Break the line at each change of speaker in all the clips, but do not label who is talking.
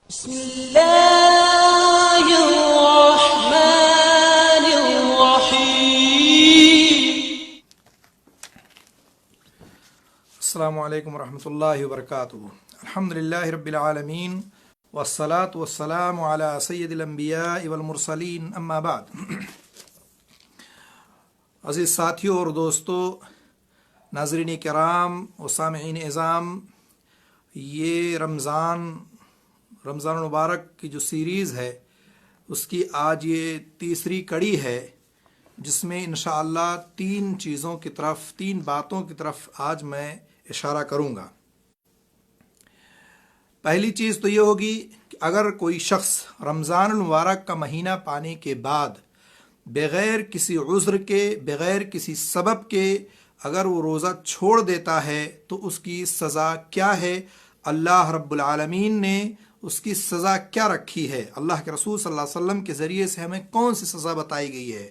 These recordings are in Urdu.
بسم الله الرحمن الرحيم.
السلام علیکم ورحمۃ اللہ وبرکاتہ. الحمد للہ رب العالمین والصلاة والسلام علی سید الانبیاء والمرسلین، اما بعد. عزیز ساتھیوں اور دوستو، ناظرین کرام و سامعین اعظام، یہ رمضان المبارک کی جو سیریز ہے اس کی آج یہ تیسری کڑی ہے، جس میں انشاءاللہ تین باتوں کی طرف آج میں اشارہ کروں گا. پہلی چیز تو یہ ہوگی کہ اگر کوئی شخص رمضان المبارک کا مہینہ پانے کے بعد بغیر کسی عذر کے، بغیر کسی سبب کے اگر وہ روزہ چھوڑ دیتا ہے تو اس کی سزا کیا ہے، اللہ رب العالمین نے اس کی سزا کیا رکھی ہے، اللہ کے رسول صلی اللہ علیہ وسلم کے ذریعے سے ہمیں کون سی سزا بتائی گئی ہے.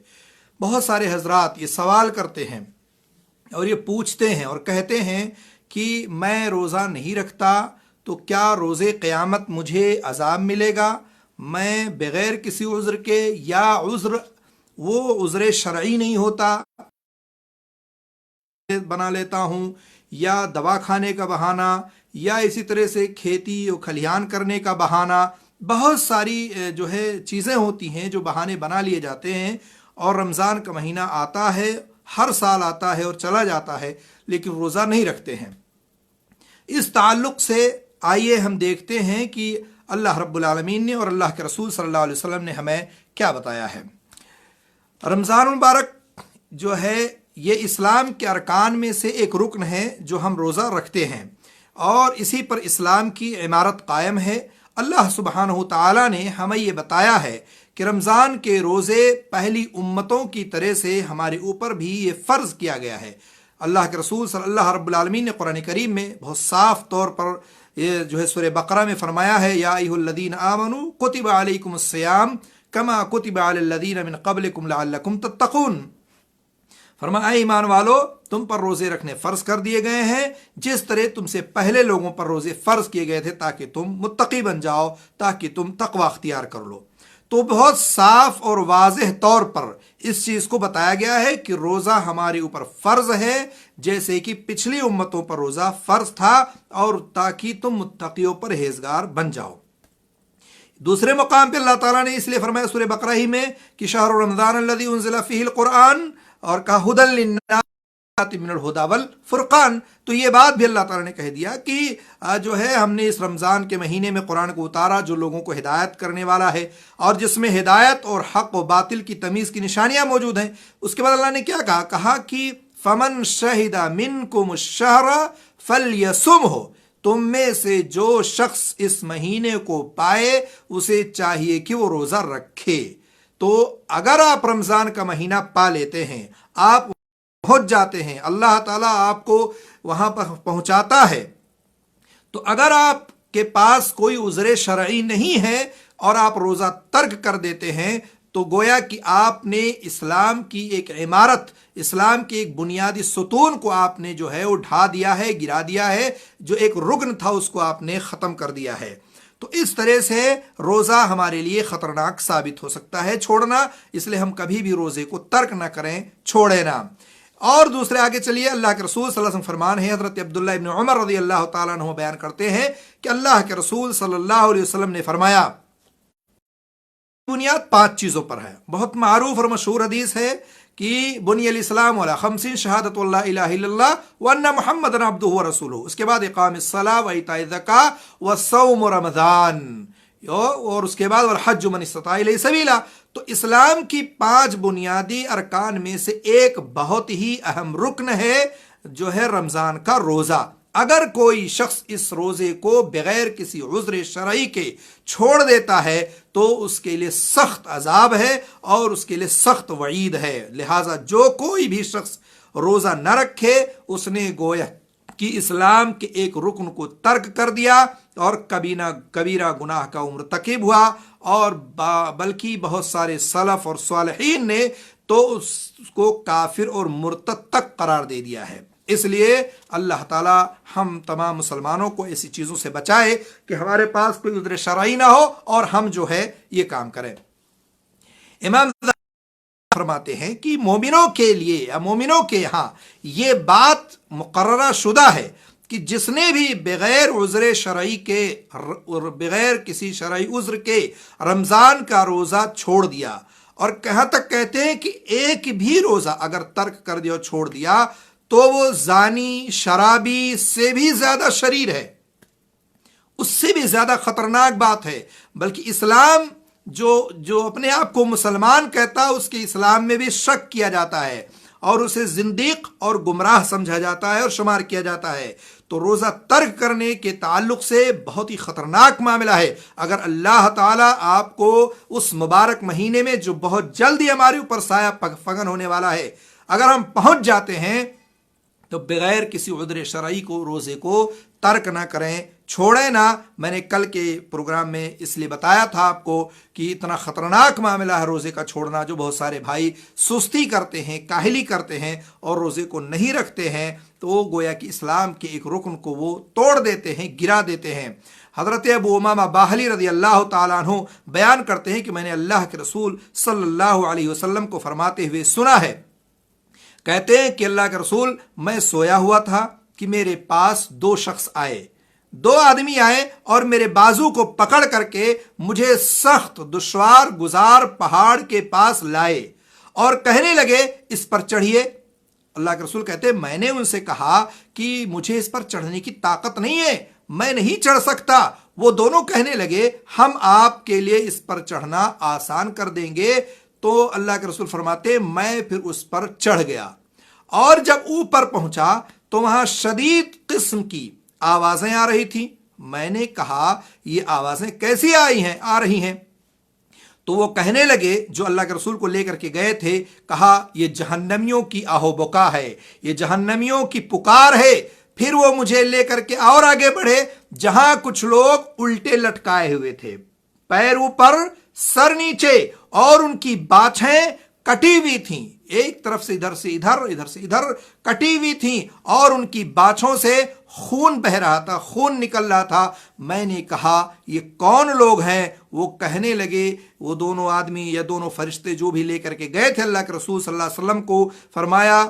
بہت سارے حضرات یہ سوال کرتے ہیں اور یہ پوچھتے ہیں اور کہتے ہیں کہ میں روزہ نہیں رکھتا تو کیا روزے قیامت مجھے عذاب ملے گا؟ میں بغیر کسی عذر کے، یا وہ عذر شرعی نہیں ہوتا بنا لیتا ہوں، یا دوا کھانے کا بہانہ، یا اسی طرح سے کھیتی و کھلیان کرنے کا بہانہ. بہت ساری چیزیں ہوتی ہیں جو بہانے بنا لیے جاتے ہیں، اور رمضان کا مہینہ آتا ہے، ہر سال آتا ہے اور چلا جاتا ہے، لیکن روزہ نہیں رکھتے ہیں. اس تعلق سے آئیے ہم دیکھتے ہیں کہ اللہ رب العالمین نے اور اللہ کے رسول صلی اللہ علیہ وسلم نے ہمیں کیا بتایا ہے. رمضان المبارک جو ہے یہ اسلام کے ارکان میں سے ایک رکن ہے جو ہم روزہ رکھتے ہیں، اور اسی پر اسلام کی عمارت قائم ہے. اللہ سبحانہ تعالیٰ نے ہمیں یہ بتایا ہے کہ رمضان کے روزے پہلی امتوں کی طرح سے ہمارے اوپر بھی یہ فرض کیا گیا ہے. اللہ کے رسول صلی اللہ رب العالمین نے قرآن کریم میں بہت صاف طور پر یہ سورہ بقرہ میں فرمایا ہے، یا ایھا الذین آمنوا کتب علیکم الصیام کما کتب علی الذین من قبلکم لعلکم تتقون. فرمایا اے ایمان والو، تم پر روزے رکھنے فرض کر دیے گئے ہیں جس طرح تم سے پہلے لوگوں پر روزے فرض کیے گئے تھے، تاکہ تم متقی بن جاؤ، تاکہ تم تقوی اختیار کر لو. تو بہت صاف اور واضح طور پر اس چیز کو بتایا گیا ہے کہ روزہ ہمارے اوپر فرض ہے، جیسے کہ پچھلی امتوں پر روزہ فرض تھا، اور تاکہ تم متقیوں پر پرہیزگار بن جاؤ. دوسرے مقام پہ اللہ تعالیٰ نے اس لیے فرمایا سورہ بقرہ ہی میں کہ شہر رمضان الذی انزل فیہ القرآن، اور کہا ھدی للناس من الہدی والفرقان. تو یہ بات بھی اللہ تعالیٰ نے کہہ دیا کہ ہم نے اس رمضان کے مہینے میں قرآن کو اتارا جو لوگوں کو ہدایت کرنے والا ہے، اور جس میں ہدایت اور حق و باطل کی تمیز کی نشانیاں موجود ہیں. اس کے بعد اللہ نے کیا کہا کہ فمن شہد منکم الشہر فلیصمہ، تم میں سے جو شخص اس مہینے کو پائے اسے چاہیے کہ وہ روزہ رکھے. تو اگر آپ رمضان کا مہینہ پا لیتے ہیں، آپ پہنچ جاتے ہیں، اللہ تعالیٰ آپ کو وہاں پر پہنچاتا ہے، تو اگر آپ کے پاس کوئی عذر شرعی نہیں ہے اور آپ روزہ ترک کر دیتے ہیں، تو گویا کہ آپ نے اسلام کی ایک عمارت، اسلام کے ایک بنیادی ستون کو آپ نے وہ ڈھا دیا ہے، گرا دیا ہے. جو ایک رکن تھا اس کو آپ نے ختم کر دیا ہے. تو اس طرح سے روزہ ہمارے لیے خطرناک ثابت ہو سکتا ہے چھوڑنا، اس لیے ہم کبھی بھی روزے کو ترک نہ کریں، چھوڑیں نہ. اور دوسرے آگے چلیے، اللہ کے رسول صلی اللہ علیہ وسلم فرمان ہے، حضرت عبداللہ ابن عمر رضی اللہ تعالیٰ عنہ بیان کرتے ہیں کہ اللہ کے رسول صلی اللہ علیہ وسلم نے فرمایا بنیاد 5 چیزوں پر ہے. بہت معروف اور مشہور حدیث ہے کہ بنی الاسلام علی 50 شہادت اللہ الہ الا اللہ وان محمد عبدہ ورسولہ، اس کے بعد اقام الصلاۃ و ایتاء الزکاۃ وصوم رمضان، اور اس کے بعد والحج من استطاع الیہ سبیلا. تو اسلام کی 5 بنیادی ارکان میں سے ایک بہت ہی اہم رکن ہے رمضان کا روزہ. اگر کوئی شخص اس روزے کو بغیر کسی عذر شرعی کے چھوڑ دیتا ہے تو اس کے لیے سخت عذاب ہے اور اس کے لیے سخت وعید ہے. لہٰذا جو کوئی بھی شخص روزہ نہ رکھے اس نے گویا کہ اسلام کے ایک رکن کو ترک کر دیا اور کبیرہ گناہ کا مرتکب ہوا. اور بلکہ بہت سارے سلف اور صالحین نے تو اس کو کافر اور مرتد تک قرار دے دیا ہے. اس لیے اللہ تعالی ہم تمام مسلمانوں کو ایسی چیزوں سے بچائے کہ ہمارے پاس کوئی عذر شرعی نہ ہو اور ہم جو ہے یہ کام کریں۔ امام فرماتے ہیں کہ مومنوں کے لیے یا مومنوں کے یہاں یہ بات مقررہ شدہ ہے کہ جس نے بھی بغیر عذر شرعی کے، بغیر کسی شرعی عذر کے رمضان کا روزہ چھوڑ دیا، اور کہاں تک کہتے ہیں کہ ایک بھی روزہ اگر ترک کر دیا اور چھوڑ دیا تو وہ زانی، شرابی سے بھی زیادہ شریر ہے، اس سے بھی زیادہ خطرناک بات ہے۔ بلکہ اسلام جو اپنے آپ کو مسلمان کہتا ہے، اس کے اسلام میں بھی شک کیا جاتا ہے اور اسے زندیق اور گمراہ سمجھا جاتا ہے اور شمار کیا جاتا ہے۔ تو روزہ ترک کرنے کے تعلق سے بہت ہی خطرناک معاملہ ہے۔ اگر اللہ تعالیٰ آپ کو اس مبارک مہینے میں جو بہت جلدی ہمارے اوپر سایہ فگن ہونے والا ہے، اگر ہم پہنچ جاتے ہیں تو بغیر کسی عذر شرعی کو روزے کو ترک نہ کریں، چھوڑیں نہ۔ میں نے کل کے پروگرام میں اس لیے بتایا تھا آپ کو کہ اتنا خطرناک معاملہ ہے روزے کا چھوڑنا، جو بہت سارے بھائی سستی کرتے ہیں، کاہلی کرتے ہیں اور روزے کو نہیں رکھتے ہیں، تو وہ گویا کہ اسلام کے ایک رکن کو وہ توڑ دیتے ہیں، گرا دیتے ہیں۔ حضرت ابو امامہ باہلی رضی اللہ تعالیٰ عنہ بیان کرتے ہیں کہ میں نے اللہ کے رسول صلی اللہ علیہ وسلم کو فرماتے ہوئے سنا ہے، کہتے ہیں کہ اللہ کے رسول، میں سویا ہوا تھا کہ میرے پاس دو شخص آئے، دو آدمی آئے اور میرے بازو کو پکڑ کر کے مجھے سخت دشوار گزار پہاڑ کے پاس لائے اور کہنے لگے اس پر چڑھیے۔ اللہ کے رسول کہتے ہیں میں نے ان سے کہا کہ مجھے اس پر چڑھنے کی طاقت نہیں ہے، میں نہیں چڑھ سکتا۔ وہ دونوں کہنے لگے ہم آپ کے لیے اس پر چڑھنا آسان کر دیں گے۔ تو اللہ کے رسول فرماتے میں پھر اس پر چڑھ گیا، اور جب اوپر پہنچا تو وہاں شدید قسم کی آوازیں آ رہی تھیں۔ میں نے کہا یہ آوازیں کیسی آ رہی ہیں؟ تو وہ کہنے لگے، جو اللہ کے رسول کو لے کر کے گئے تھے، کہا یہ جہنمیوں کی آہو بکا ہے، یہ جہنمیوں کی پکار ہے۔ پھر وہ مجھے لے کر کے اور آگے بڑھے جہاں کچھ لوگ الٹے لٹکائے ہوئے تھے، پیر اوپر سر نیچے، اور ان کی باچھیں کٹی ہوئی تھیں، ایک طرف سے ادھر سے ادھر، ادھر سے ادھر کٹی ہوئی تھیں، اور ان کی باچھوں سے خون بہ رہا تھا، خون نکل رہا تھا۔ میں نے کہا یہ کون لوگ ہیں؟ وہ کہنے لگے، وہ دونوں آدمی یا دونوں فرشتے جو بھی لے کر کے گئے تھے اللہ کے رسول صلی اللہ علیہ وسلم کو، فرمایا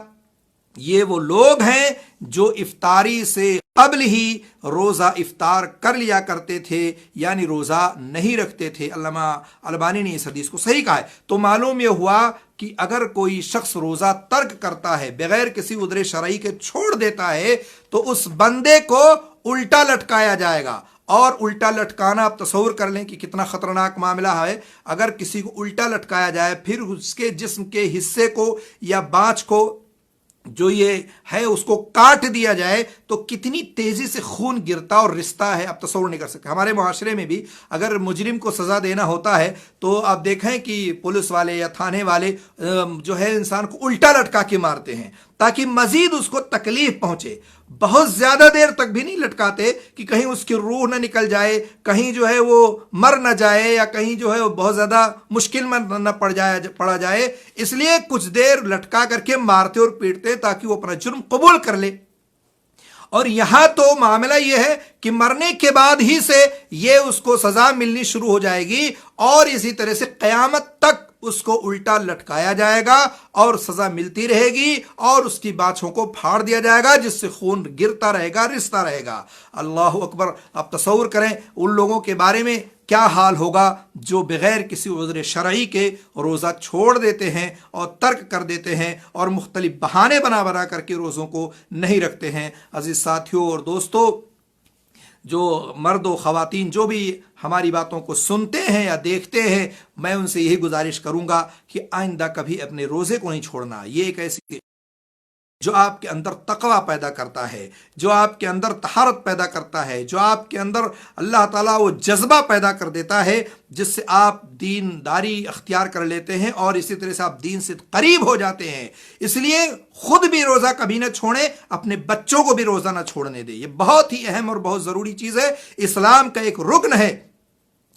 یہ وہ لوگ ہیں جو افطاری سے قبل ہی روزہ افطار کر لیا کرتے تھے، یعنی روزہ نہیں رکھتے تھے۔ علامہ البانی نے اس حدیث کو صحیح کہا ہے۔ تو معلوم یہ ہوا کہ اگر کوئی شخص روزہ ترک کرتا ہے، بغیر کسی عذر شرعی کے چھوڑ دیتا ہے، تو اس بندے کو الٹا لٹکایا جائے گا۔ اور الٹا لٹکانا آپ تصور کر لیں کہ کتنا خطرناک معاملہ ہے۔ اگر کسی کو الٹا لٹکایا جائے، پھر اس کے جسم کے حصے کو یا بانچ کو جو یہ ہے اس کو کاٹ دیا جائے تو کتنی تیزی سے خون گرتا اور رستا ہے، آپ تصور نہیں کر سکتے۔ ہمارے معاشرے میں بھی اگر مجرم کو سزا دینا ہوتا ہے تو آپ دیکھیں کہ پولیس والے یا تھانے والے جو ہے انسان کو الٹا لٹکا کے مارتے ہیں تاکہ مزید اس کو تکلیف پہنچے۔ بہت زیادہ دیر تک بھی نہیں لٹکاتے کہ کہیں اس کی روح نہ نکل جائے، کہیں جو ہے وہ مر نہ جائے، یا کہیں جو ہے وہ بہت زیادہ مشکل میں نہ پڑا جائے۔ اس لیے کچھ دیر لٹکا کر کے مارتے اور پیٹتے تاکہ وہ اپنا جرم قبول کر لے۔ اور یہاں تو معاملہ یہ ہے کہ مرنے کے بعد ہی سے یہ اس کو سزا ملنی شروع ہو جائے گی، اور اسی طرح سے قیامت تک اس کو الٹا لٹکایا جائے گا اور سزا ملتی رہے گی، اور اس کی باچھوں کو پھاڑ دیا جائے گا جس سے خون گرتا رہے گا، رستا رہے گا۔ اللہ اکبر! آپ تصور کریں ان لوگوں کے بارے میں کیا حال ہوگا جو بغیر کسی عذر شرعی کے روزہ چھوڑ دیتے ہیں اور ترک کر دیتے ہیں اور مختلف بہانے بنا کر کے روزوں کو نہیں رکھتے ہیں۔ عزیز ساتھیوں اور دوستو، جو مرد و خواتین جو بھی ہماری باتوں کو سنتے ہیں یا دیکھتے ہیں، میں ان سے یہی گزارش کروں گا کہ آئندہ کبھی اپنے روزے کو نہیں چھوڑنا۔ یہ ایک ایسی جو آپ کے اندر تقوی پیدا کرتا ہے، جو آپ کے اندر طہارت پیدا کرتا ہے، جو آپ کے اندر اللہ تعالیٰ وہ جذبہ پیدا کر دیتا ہے جس سے آپ دینداری اختیار کر لیتے ہیں، اور اسی طرح سے آپ دین سے قریب ہو جاتے ہیں۔ اس لیے خود بھی روزہ کبھی نہ چھوڑیں، اپنے بچوں کو بھی روزہ نہ چھوڑنے دیں۔ یہ بہت ہی اہم اور بہت ضروری چیز ہے، اسلام کا ایک رکن ہے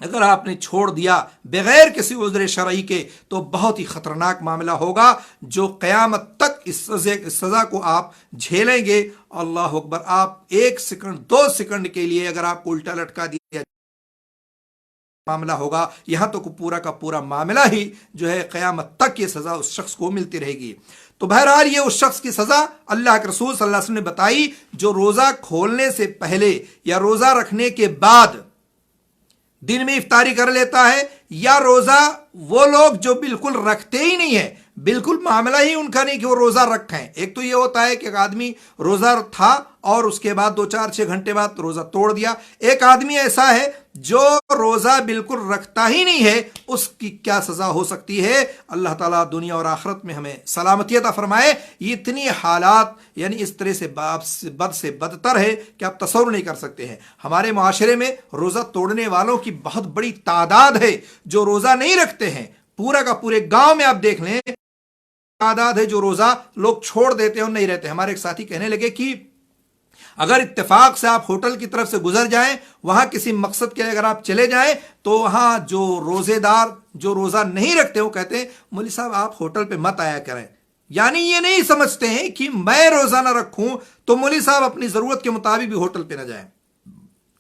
اگر آپ نے چھوڑ دیا بغیر کسی عذر شرعی کے تو بہت ہی خطرناک معاملہ ہوگا جو قیامت تک اس سزا کو آپ جھیلیں گے۔ اللہ اکبر! آپ 1 سیکنڈ 2 سیکنڈ کے لیے اگر آپ کو الٹا لٹکا دیا معاملہ ہوگا، یہاں تو پورا کا پورا معاملہ ہی جو ہے قیامت تک یہ سزا اس شخص کو ملتی رہے گی۔ تو بہرحال یہ اس شخص کی سزا اللہ کے رسول صلی اللہ علیہ وسلم نے بتائی جو روزہ کھولنے سے پہلے یا روزہ رکھنے کے بعد دن میں افطاری کر لیتا ہے، یا روزہ وہ لوگ جو بالکل رکھتے ہی نہیں ہیں، بالکل معاملہ ہی ان کا نہیں کہ وہ روزہ رکھیں۔ ایک تو یہ ہوتا ہے کہ ایک آدمی روزہ تھا اور اس کے بعد 2-4-6 گھنٹے بعد روزہ توڑ دیا۔ ایک آدمی ایسا ہے جو روزہ بالکل رکھتا ہی نہیں ہے، اس کی کیا سزا ہو سکتی ہے؟ اللہ تعالیٰ دنیا اور آخرت میں ہمیں سلامتی عطا فرمائے۔ یہ اتنی حالات یعنی اس طرح سے بد سے بدتر ہے کہ آپ تصور نہیں کر سکتے ہیں۔ ہمارے معاشرے میں روزہ توڑنے والوں کی بہت بڑی تعداد ہے جو روزہ نہیں رکھتے ہیں۔ پورا کا پورے گاؤں میں آپ دیکھ لیں تعداد ہے جو روزہ لوگ چھوڑ دیتے ہیں اور نہیں رہتے۔ ہمارے ایک ساتھی کہنے لگے کہ اگر اتفاق سے آپ ہوٹل کی طرف سے گزر جائیں، وہاں کسی مقصد کے اگر آپ چلے جائیں تو وہاں جو روزے دار جو روزہ نہیں رکھتے وہ کہتے ہیں مولوی صاحب آپ ہوٹل پہ مت آیا کریں۔ یعنی یہ نہیں سمجھتے ہیں کہ میں روزہ نہ رکھوں تو مولوی صاحب اپنی ضرورت کے مطابق بھی ہوٹل پہ نہ جائیں۔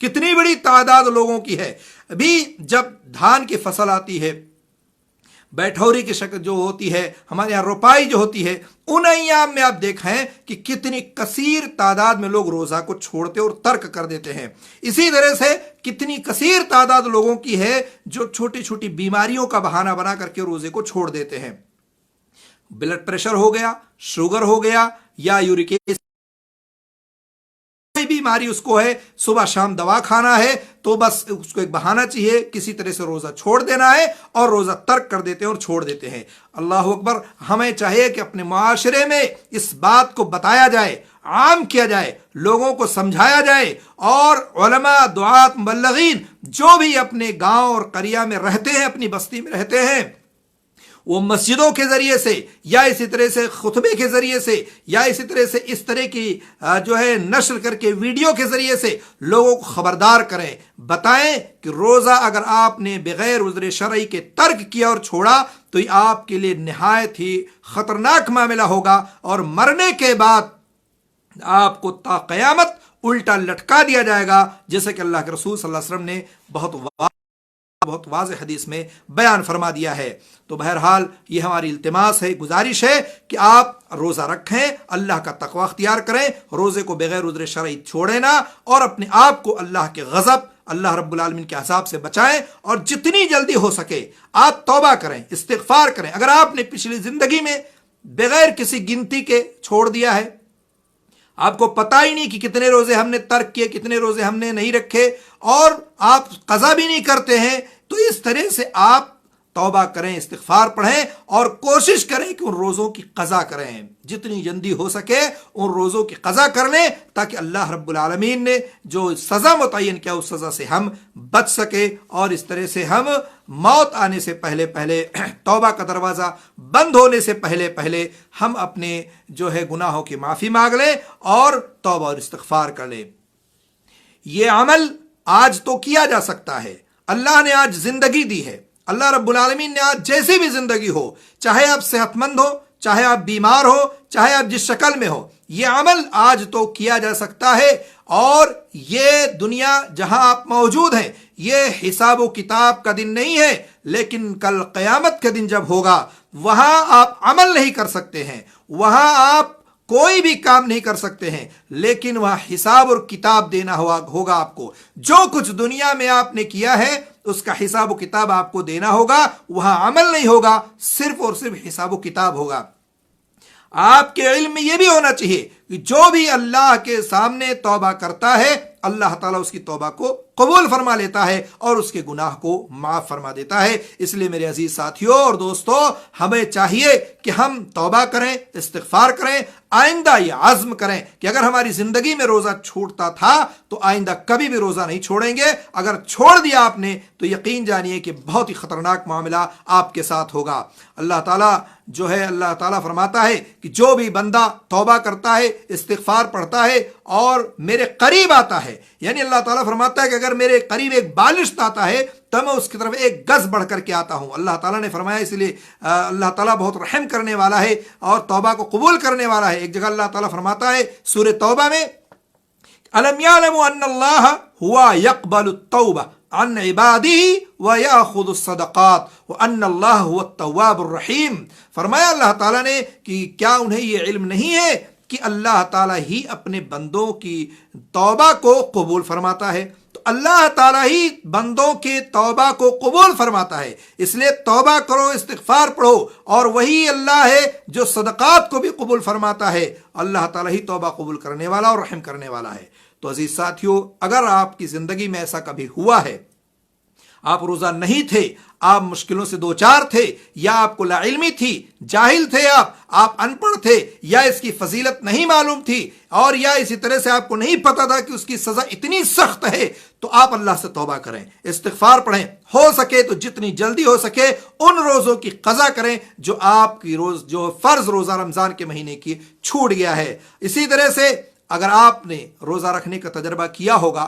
کتنی بڑی تعداد لوگوں کی ہے۔ ابھی جب دھان کی فصل آتی ہے، بیٹھوری کی شکل جو ہوتی ہے، ہمارے یہاں روپائی جو ہوتی ہے، ان ایام میں آپ دیکھیں کہ کتنی کثیر تعداد میں لوگ روزہ کو چھوڑتے اور ترک کر دیتے ہیں۔ اسی طرح سے کتنی کثیر تعداد لوگوں کی ہے جو چھوٹی چھوٹی بیماریوں کا بہانہ بنا کر کے روزے کو چھوڑ دیتے ہیں۔ بلڈ پریشر ہو گیا، شوگر ہو گیا، یا یورک ایسڈ بیماری اس کو ہے، صبح شام دوا کھانا ہے، تو بس اس کو ایک بہانہ چاہیے، کسی طرح سے روزہ چھوڑ دینا ہے اور روزہ ترک کر دیتے ہیں اور چھوڑ دیتے ہیں۔ اللہ اکبر! ہمیں چاہیے کہ اپنے معاشرے میں اس بات کو بتایا جائے، عام کیا جائے، لوگوں کو سمجھایا جائے، اور علماء، دعات، مبلغین جو بھی اپنے گاؤں اور قریہ میں رہتے ہیں، اپنی بستی میں رہتے ہیں، وہ مسجدوں کے ذریعے سے یا اسی طرح سے خطبے کے ذریعے سے یا اسی طرح سے اس طرح کی جو ہے نشر کر کے ویڈیو کے ذریعے سے لوگوں کو خبردار کریں، بتائیں کہ روزہ اگر آپ نے بغیر عذر شرعی کے ترک کیا اور چھوڑا تو یہ آپ کے لیے نہایت ہی خطرناک معاملہ ہوگا، اور مرنے کے بعد آپ کو تا قیامت الٹا لٹکا دیا جائے گا، جیسے کہ اللہ کے رسول صلی اللہ علیہ وسلم نے بہت واضح حدیث میں بیان فرما دیا ہے۔ تو بہرحال یہ ہماری التماس ہے، گزارش ہے کہ آپ روزہ رکھیں، اللہ کا تقوی اختیار کریں، روزے کو بغیر عذر شرعی چھوڑیں نہ، اور اپنے آپ کو اللہ کے غضب، اللہ رب العالمین کے عذاب سے بچائیں، اور جتنی جلدی ہو سکے آپ توبہ کریں، استغفار کریں۔ اگر آپ نے پچھلی زندگی میں بغیر کسی گنتی کے چھوڑ دیا ہے، آپ کو پتہ ہی نہیں کہ کتنے روزے ہم نے ترک کیے، کتنے روزے ہم نے نہیں رکھے، اور آپ قضا بھی نہیں کرتے ہیں، تو اس طرح سے آپ توبہ کریں، استغفار پڑھیں، اور کوشش کریں کہ ان روزوں کی قضا کریں، جتنی جلدی ہو سکے ان روزوں کی قضا کر لیں، تاکہ اللہ رب العالمین نے جو سزا متعین کیا اس سزا سے ہم بچ سکے، اور اس طرح سے ہم موت آنے سے پہلے پہلے، توبہ کا دروازہ بند ہونے سے پہلے پہلے ہم اپنے جو ہے گناہوں کی معافی مانگ لیں اور توبہ اور استغفار کر لیں۔ یہ عمل آج تو کیا جا سکتا ہے، اللہ نے آج زندگی دی ہے، اللہ رب العالمین نے آج جیسی بھی زندگی ہو، چاہے آپ صحت مند ہو، چاہے آپ بیمار ہو، چاہے آپ جس شکل میں ہو، یہ عمل آج تو کیا جا سکتا ہے، اور یہ دنیا جہاں آپ موجود ہیں یہ حساب و کتاب کا دن نہیں ہے، لیکن کل قیامت کا دن جب ہوگا وہاں آپ عمل نہیں کر سکتے ہیں، وہاں آپ کوئی بھی کام نہیں کر سکتے ہیں، لیکن وہاں حساب اور کتاب دینا ہوگا آپ کو۔ جو کچھ دنیا میں آپ نے کیا ہے اس کا حساب و کتاب آپ کو دینا ہوگا، وہاں عمل نہیں ہوگا، صرف اور صرف حساب و کتاب ہوگا۔ آپ کے علم میں یہ بھی ہونا چاہیے کہ جو بھی اللہ کے سامنے توبہ کرتا ہے اللہ تعالیٰ اس کی توبہ کو قبول فرما لیتا ہے اور اس کے گناہ کو معاف فرما دیتا ہے۔ اس لیے میرے عزیز ساتھیوں اور دوستوں، ہمیں چاہیے کہ ہم توبہ کریں، استغفار کریں، آئندہ یہ عزم کریں کہ اگر ہماری زندگی میں روزہ چھوٹتا تھا تو آئندہ کبھی بھی روزہ نہیں چھوڑیں گے۔ اگر چھوڑ دیا آپ نے تو یقین جانیے کہ بہت ہی خطرناک معاملہ آپ کے ساتھ ہوگا۔ اللہ تعالیٰ جو ہے اللہ تعالیٰ فرماتا ہے کہ جو بھی بندہ توبہ کرتا ہے، استغفار پڑھتا ہے اور میرے قریب آتا ہے، یعنی اللہ تعالیٰ فرماتا ہے کہ اگر اگر میرے قریب ایک بالشت آتا ہے تو میں اس کی طرف ایک گز بڑھ کر کے آتا ہوں. اللہ تعالیٰ نے فرمایا, اس لیے اللہ تعالیٰ بہت رحم کرنے والا ہے اور توبہ کو قبول کرنے والا ہے. ایک جگہ اللہ تعالیٰ فرماتا ہے سورہ توبہ میں, الم یعلموا ان اللہ ہوا یقبل التوبہ عن عبادہ ویأخذ الصدقات وان اللہ هو التواب الرحیم. فرمایا اللہ تعالیٰ نے کہ کیا انہیں یہ علم نہیں ہے کہ اللہ تعالیٰ ہی اپنے بندوں کی توبہ کو قبول فرماتا ہے. تو اللہ تعالیٰ ہی بندوں کے توبہ کو قبول فرماتا ہے, اس لیے توبہ کرو, استغفار پڑھو, اور وہی اللہ ہے جو صدقات کو بھی قبول فرماتا ہے. اللہ تعالیٰ ہی توبہ قبول کرنے والا اور رحم کرنے والا ہے. تو عزیز ساتھیو, اگر آپ کی زندگی میں ایسا کبھی ہوا ہے, آپ روزہ نہیں تھے, آپ مشکلوں سے دوچار تھے, یا آپ کو لا علمی تھی, جاہل تھے, آپ ان پڑھ تھے, یا اس کی فضیلت نہیں معلوم تھی, اور یا اسی طرح سے آپ کو نہیں پتا تھا کہ اس کی سزا اتنی سخت ہے, تو آپ اللہ سے توبہ کریں, استغفار پڑھیں, ہو سکے تو جتنی جلدی ہو سکے ان روزوں کی قضا کریں جو آپ کی جو فرض روزہ رمضان کے مہینے کی چھوٹ گیا ہے. اسی طرح سے اگر آپ نے روزہ رکھنے کا تجربہ کیا ہوگا,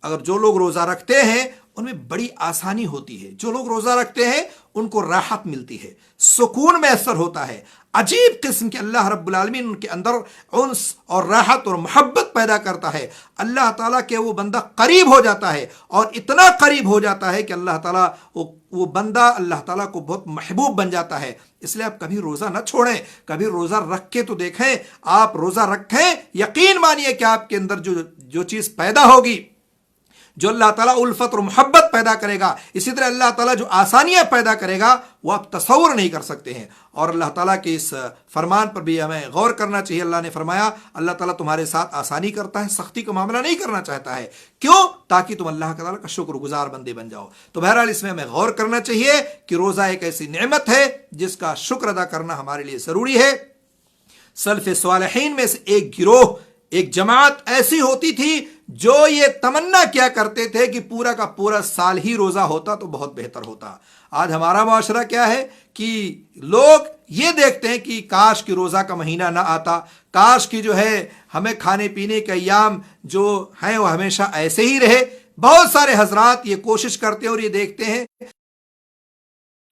اگر جو لوگ روزہ رکھتے ہیں ان میں بڑی آسانی ہوتی ہے, جو لوگ روزہ رکھتے ہیں ان کو راحت ملتی ہے, سکون میسر ہوتا ہے, عجیب قسم کے اللہ رب العالمین ان کے اندر انس اور راحت اور محبت پیدا کرتا ہے. اللہ تعالیٰ کے وہ بندہ قریب ہو جاتا ہے, اور اتنا قریب ہو جاتا ہے کہ اللہ تعالیٰ وہ بندہ اللہ تعالیٰ کو بہت محبوب بن جاتا ہے. اس لیے آپ کبھی روزہ نہ چھوڑیں, کبھی روزہ رکھ کے تو دیکھیں. آپ روزہ رکھیں, یقین مانیے کہ آپ کے اندر جو چیز پیدا ہوگی, جو اللہ تعالیٰ الفت اور محبت پیدا کرے گا, اسی طرح اللہ تعالیٰ جو آسانیاں پیدا کرے گا, وہ آپ تصور نہیں کر سکتے ہیں. اور اللہ تعالیٰ کے اس فرمان پر بھی ہمیں غور کرنا چاہیے. اللہ نے فرمایا اللہ تعالیٰ تمہارے ساتھ آسانی کرتا ہے, سختی کا معاملہ نہیں کرنا چاہتا ہے. کیوں؟ تاکہ تم اللہ تعالیٰ کا شکر گزار بندے بن جاؤ. تو بہرحال اس میں ہمیں غور کرنا چاہیے کہ روزہ ایک ایسی نعمت ہے جس کا شکر ادا کرنا ہمارے لیے ضروری ہے. سلف صالحین میں سے ایک گروہ, ایک جماعت ایسی ہوتی تھی جو یہ تمنا کیا کرتے تھے کہ پورا کا پورا سال ہی روزہ ہوتا تو بہت بہتر ہوتا. آج ہمارا معاشرہ کیا ہے کہ لوگ یہ دیکھتے ہیں کہ کاش کی روزہ کا مہینہ نہ آتا, کاش کی جو ہے ہمیں کھانے پینے کے ایام جو ہیں وہ ہمیشہ ایسے ہی رہے. بہت سارے حضرات یہ کوشش کرتے ہیں اور یہ دیکھتے ہیں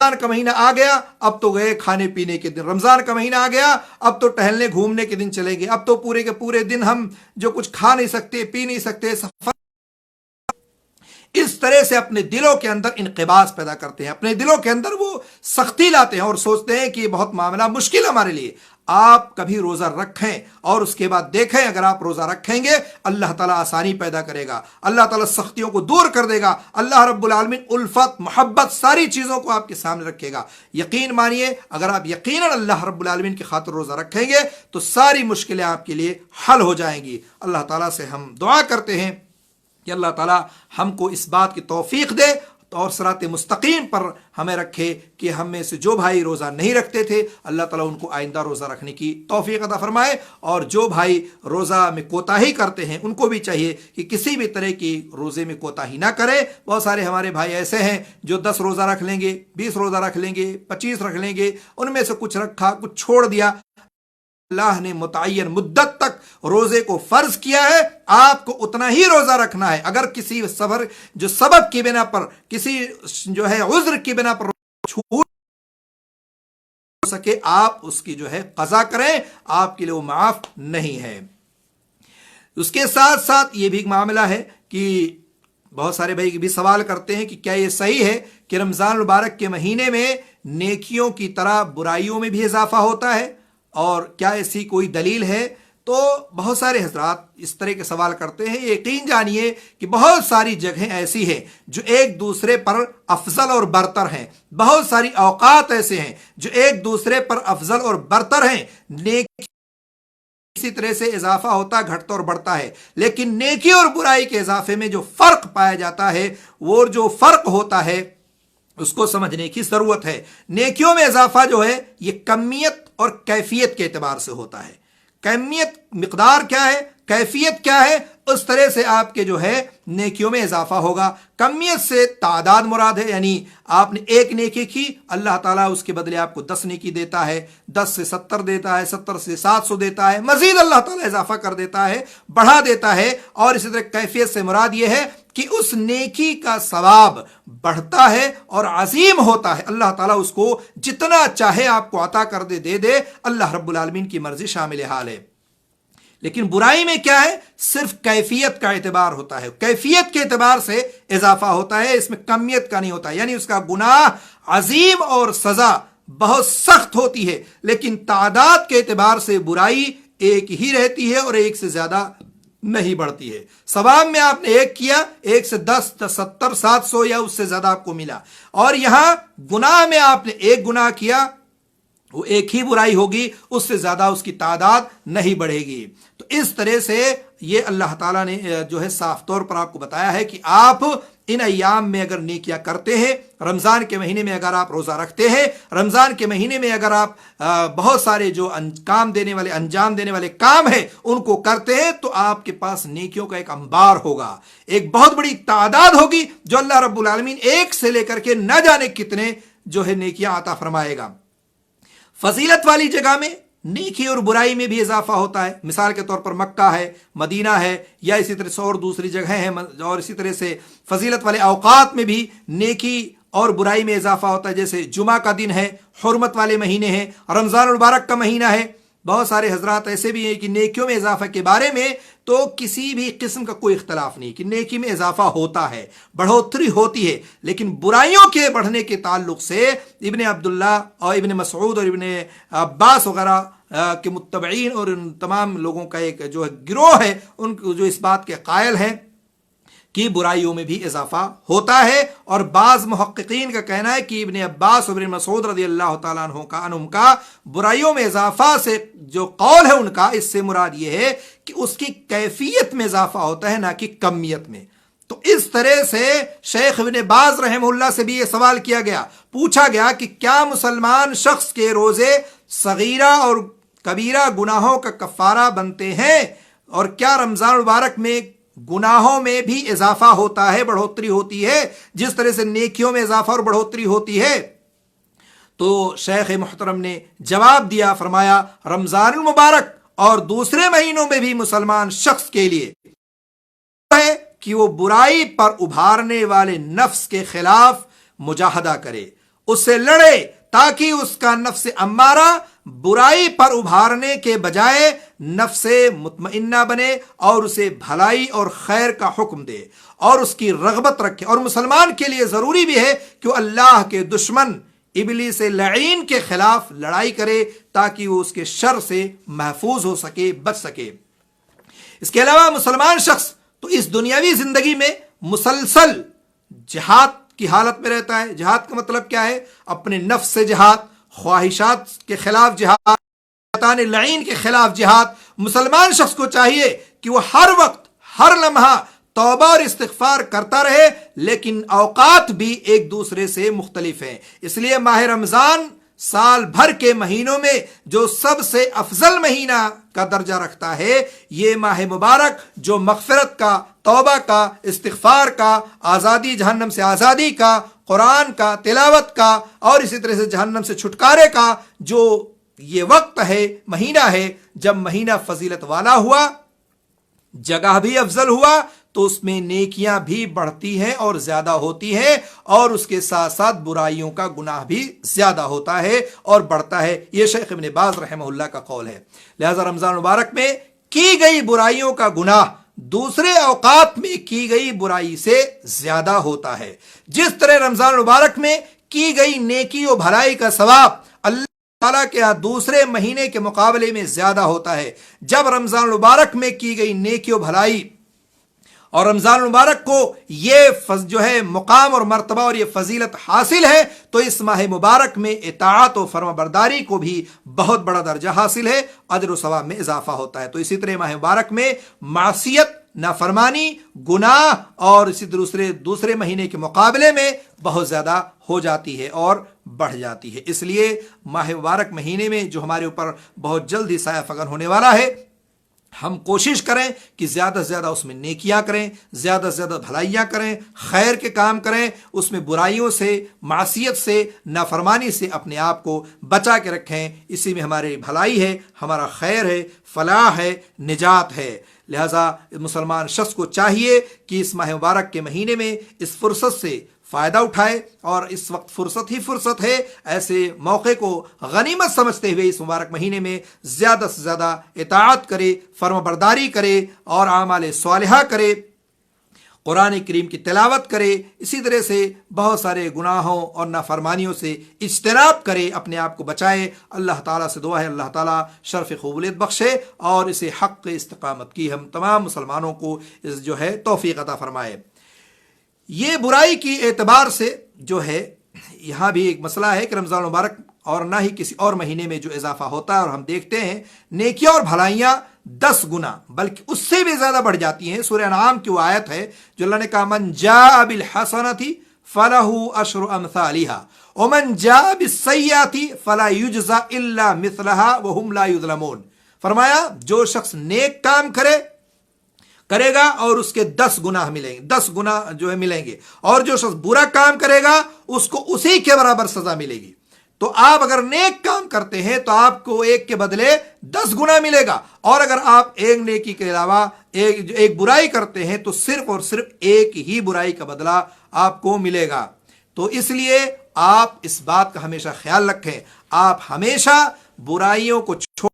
رمضان کا مہینہ آ گیا, اب تو گئے کھانے پینے کے دن, رمضان کا مہینہ آ گیا, اب تو ٹہلنے گھومنے کے دن چلیں گے, اب تو پورے کے پورے دن ہم جو کچھ کھا نہیں سکتے, پی نہیں سکتے, سفر. اس طرح سے اپنے دلوں کے اندر انقباض پیدا کرتے ہیں, اپنے دلوں کے اندر وہ سختی لاتے ہیں اور سوچتے ہیں کہ یہ بہت معاملہ مشکل ہمارے لیے. آپ کبھی روزہ رکھیں اور اس کے بعد دیکھیں, اگر آپ روزہ رکھیں گے اللہ تعالیٰ آسانی پیدا کرے گا, اللہ تعالیٰ سختیوں کو دور کر دے گا, اللہ رب العالمین الفت محبت ساری چیزوں کو آپ کے سامنے رکھے گا. یقین مانیے اگر آپ یقیناً اللہ رب العالمین کی خاطر روزہ رکھیں گے تو ساری مشکلیں آپ کے لیے حل ہو جائیں گی. اللہ تعالیٰ سے ہم دعا کرتے ہیں کہ اللہ تعالیٰ ہم کو اس بات کی توفیق دے اور صراط مستقیم پر ہمیں رکھے کہ ہم میں سے جو بھائی روزہ نہیں رکھتے تھے اللہ تعالیٰ ان کو آئندہ روزہ رکھنے کی توفیق عطا فرمائے, اور جو بھائی روزہ میں کوتاہی کرتے ہیں ان کو بھی چاہیے کہ کسی بھی طرح کی روزے میں کوتاہی نہ کرے. بہت سارے ہمارے بھائی ایسے ہیں جو 10 روزہ رکھ لیں گے, 20 روزہ رکھ لیں گے, 25 رکھ لیں گے, ان میں سے کچھ رکھا کچھ چھوڑ دیا. اللہ نے متعین مدت تک روزے کو فرض کیا ہے, آپ کو اتنا ہی روزہ رکھنا ہے. اگر کسی جو سبب کی بنا پر, کسی جو ہے عذر کی بنا پر چھوٹ ہو سکے, آپ اس کی جو ہے قضا کریں, آپ کے لیے وہ معاف نہیں ہے. اس کے ساتھ ساتھ یہ بھی ایک معاملہ ہے کہ بہت سارے بھائی بھی سوال کرتے ہیں کہ کیا یہ صحیح ہے کہ رمضان المبارک کے مہینے میں نیکیوں کی طرح برائیوں میں بھی اضافہ ہوتا ہے, اور کیا ایسی کوئی دلیل ہے؟ تو بہت سارے حضرات اس طرح کے سوال کرتے ہیں. یقین جانیے کہ بہت ساری جگہیں ایسی ہیں جو ایک دوسرے پر افضل اور برتر ہیں, بہت ساری اوقات ایسے ہیں جو ایک دوسرے پر افضل اور برتر ہیں. نیکی اسی طرح سے اضافہ ہوتا, گھٹتا اور بڑھتا ہے, لیکن نیکی اور برائی کے اضافے میں جو فرق پایا جاتا ہے, وہ جو فرق ہوتا ہے اس کو سمجھنے کی ضرورت ہے. نیکیوں میں اضافہ جو ہے یہ کمیت اور کیفیت کے اعتبار سے ہوتا ہے. کمیت مقدار کیا ہے, کیفیت کیا ہے, اس طرح سے آپ کے جو ہے نیکیوں میں اضافہ ہوگا۔ کمیت سے تعداد مراد ہے، یعنی آپ نے ایک نیکی کی، اللہ تعالیٰ اس کے بدلے آپ کو 10 نیکی دیتا ہے، 10 سے 70 دیتا ہے، 70 سے 700 دیتا ہے، مزید اللہ تعالیٰ اضافہ کر دیتا ہے، بڑھا دیتا ہے۔ اور اسی طرح کیفیت سے مراد یہ ہے کہ اس نیکی کا ثواب بڑھتا ہے اور عظیم ہوتا ہے، اللہ تعالیٰ اس کو جتنا چاہے آپ کو عطا کر دے دے، اللہ رب العالمین کی مرضی شامل حال ہے۔ لیکن برائی میں کیا ہے؟ صرف کیفیت کا اعتبار ہوتا ہے، کیفیت کے اعتبار سے اضافہ ہوتا ہے، اس میں کمیت کا نہیں ہوتا، یعنی اس کا گناہ عظیم اور سزا بہت سخت ہوتی ہے، لیکن تعداد کے اعتبار سے برائی ایک ہی رہتی ہے اور ایک سے زیادہ نہیں بڑھتی ہے۔ ثواب میں آپ نے ایک کیا، ایک سے 10 70 700 یا اس سے زیادہ آپ کو ملا، اور یہاں گناہ میں آپ نے ایک گناہ کیا، وہ ایک ہی برائی ہوگی، اس سے زیادہ اس کی تعداد نہیں بڑھے گی۔ تو اس طرح سے یہ اللہ تعالیٰ نے جو ہے صاف طور پر آپ کو بتایا ہے کہ آپ ان ایام میں اگر نیکیاں کرتے ہیں، رمضان کے مہینے میں اگر آپ روزہ رکھتے ہیں، رمضان کے مہینے میں اگر آپ بہت سارے جو انجام دینے والے کام ہیں ان کو کرتے ہیں، تو آپ کے پاس نیکیوں کا ایک انبار ہوگا، ایک بہت بڑی تعداد ہوگی جو اللہ رب العالمین ایک سے لے کر کے نہ جانے کتنے جو ہے نیکیاں عطا فرمائے گا۔ فضیلت والی جگہ میں نیکی اور برائی میں بھی اضافہ ہوتا ہے، مثال کے طور پر مکہ ہے، مدینہ ہے، یا اسی طرح سے اور دوسری جگہیں ہیں، اور اسی طرح سے فضیلت والے اوقات میں بھی نیکی اور برائی میں اضافہ ہوتا ہے، جیسے جمعہ کا دن ہے، حرمت والے مہینے ہیں، رمضان المبارک کا مہینہ ہے۔ بہت سارے حضرات ایسے بھی ہیں کہ نیکیوں میں اضافہ کے بارے میں تو کسی بھی قسم کا کوئی اختلاف نہیں کہ نیکی میں اضافہ ہوتا ہے، بڑھوتری ہوتی ہے، لیکن برائیوں کے بڑھنے کے تعلق سے ابن عبداللہ اور ابن مسعود اور ابن عباس وغیرہ کے متبعین اور ان تمام لوگوں کا ایک جو گروہ ہے، ان کو جو اس بات کے قائل ہیں کہ برائیوں میں بھی اضافہ ہوتا ہے۔ اور بعض محققین کا کہنا ہے کہ ابن عباس اور ابن مسعود رضی اللہ تعالیٰ عنہم کا برائیوں میں اضافہ سے جو قول ہے ان کا، اس سے مراد یہ ہے کہ اس کی کیفیت میں اضافہ ہوتا ہے، نہ کہ کمیت میں۔ تو اس طرح سے شیخ ابن باز رحمہ اللہ سے بھی یہ سوال کیا گیا، پوچھا گیا کہ کیا مسلمان شخص کے روزے صغیرہ اور کبیرہ گناہوں کا کفارہ بنتے ہیں، اور کیا رمضان المبارک میں گناہوں میں بھی اضافہ ہوتا ہے، بڑھوتری ہوتی ہے جس طرح سے نیکیوں میں اضافہ اور بڑھوتری ہوتی ہے؟ تو شیخ محترم نے جواب دیا، فرمایا رمضان المبارک اور دوسرے مہینوں میں بھی مسلمان شخص کے لیے ہے کہ وہ برائی پر ابھارنے والے نفس کے خلاف مجاہدہ کرے، اس سے لڑے، تاکہ اس کا نفس امارہ برائی پر ابھارنے کے بجائے نفس مطمئنہ بنے اور اسے بھلائی اور خیر کا حکم دے اور اس کی رغبت رکھے۔ اور مسلمان کے لیے ضروری بھی ہے کہ وہ اللہ کے دشمن ابلیس لعین کے خلاف لڑائی کرے، تاکہ وہ اس کے شر سے محفوظ ہو سکے، بچ سکے۔ اس کے علاوہ مسلمان شخص تو اس دنیاوی زندگی میں مسلسل جہاد کی حالت میں رہتا ہے۔ جہاد کا مطلب کیا ہے؟ اپنے نفس سے جہاد، خواہشات کے خلاف جہاد، شیطان لعین کے خلاف جہاد۔ مسلمان شخص کو چاہیے کہ وہ ہر وقت، ہر لمحہ توبہ اور استغفار کرتا رہے، لیکن اوقات بھی ایک دوسرے سے مختلف ہیں۔ اس لیے ماہ رمضان سال بھر کے مہینوں میں جو سب سے افضل مہینہ کا درجہ رکھتا ہے، یہ ماہ مبارک جو مغفرت کا، توبہ کا، استغفار کا، آزادی، جہنم سے آزادی کا، قرآن کا، تلاوت کا، اور اسی طرح سے جہنم سے چھٹکارے کا جو یہ وقت ہے، مہینہ ہے، جب مہینہ فضیلت والا ہوا، جگہ بھی افضل ہوا، تو اس میں نیکیاں بھی بڑھتی ہیں اور زیادہ ہوتی ہیں، اور اس کے ساتھ ساتھ برائیوں کا گناہ بھی زیادہ ہوتا ہے اور بڑھتا ہے۔ یہ شیخ ابن باز رحمہ اللہ کا قول ہے۔ لہذا رمضان مبارک میں کی گئی برائیوں کا گناہ دوسرے اوقات میں کی گئی برائی سے زیادہ ہوتا ہے۔ جس طرح رمضان مبارک میں کی گئی نیکی و بھلائی کا ثواب اللہ تعالیٰ کے ہاں دوسرے مہینے کے مقابلے میں زیادہ ہوتا ہے، جب رمضان مبارک میں کی گئی نیکی و بھلائی اور رمضان مبارک کو یہ جو ہے مقام اور مرتبہ اور یہ فضیلت حاصل ہے، تو اس ماہ مبارک میں اطاعت و فرما برداری کو بھی بہت بڑا درجہ حاصل ہے، اجر و ثواب میں اضافہ ہوتا ہے۔ تو اسی طرح ماہ مبارک میں معصیت، نافرمانی، گناہ اور اسی دوسرے مہینے کے مقابلے میں بہت زیادہ ہو جاتی ہے اور بڑھ جاتی ہے۔ اس لیے ماہ مبارک مہینے میں جو ہمارے اوپر بہت جلد ہی سایہ فگن ہونے والا ہے، ہم کوشش کریں کہ زیادہ سے زیادہ اس میں نیکیاں کریں، زیادہ سے زیادہ بھلائیاں کریں، خیر کے کام کریں، اس میں برائیوں سے، معصیت سے، نافرمانی سے اپنے آپ کو بچا کے رکھیں۔ اسی میں ہماری بھلائی ہے، ہمارا خیر ہے، فلاح ہے، نجات ہے۔ لہٰذا مسلمان شخص کو چاہیے کہ اس ماہ مبارک کے مہینے میں اس فرصت سے فائدہ اٹھائے، اور اس وقت فرصت ہی فرصت ہے، ایسے موقع کو غنیمت سمجھتے ہوئے اس مبارک مہینے میں زیادہ سے زیادہ اطاعت کرے، فرما برداری کرے اور اعمال صالحہ کرے، قرآن کریم کی تلاوت کرے، اسی طرح سے بہت سارے گناہوں اور نافرمانیوں سے اجتناب کرے، اپنے آپ کو بچائے۔ اللہ تعالیٰ سے دعا ہے اللہ تعالیٰ شرف قبولیت بخشے اور اسے حق استقامت کی ہم تمام مسلمانوں کو جو ہے توفیق عطا فرمائے۔ یہ برائی کی اعتبار سے جو ہے یہاں بھی ایک مسئلہ ہے کہ رمضان مبارک اور نہ ہی کسی اور مہینے میں جو اضافہ ہوتا ہے، اور ہم دیکھتے ہیں نیکیاں اور بھلائیاں 10 گنا بلکہ اس سے بھی زیادہ بڑھ جاتی ہیں۔ سورہ انعام کی وہ آیت ہے جو اللہ نے کہا من جاء بالحسنۃ فلہ عشر امثالھا ومن جاء بالسیئۃ فلا یجزى الا مثلھا وهم لا یظلمون۔ فرمایا جو شخص نیک کام کرے گا اور اس کے 10 گناہ ملیں گے، 10 گناہ جو ہے ملیں گے، اور جو شخص برا کام کرے گا اس کو اسی کے برابر سزا ملے گی۔ تو آپ اگر نیک کام کرتے ہیں تو آپ کو ایک کے بدلے 10 گنا ملے گا، اور اگر آپ ایک نیکی کے علاوہ ایک برائی کرتے ہیں تو صرف اور صرف ایک ہی برائی کا بدلہ آپ کو ملے گا۔ تو اس لیے آپ اس بات کا ہمیشہ خیال رکھیں، آپ ہمیشہ برائیوں کو چھوڑ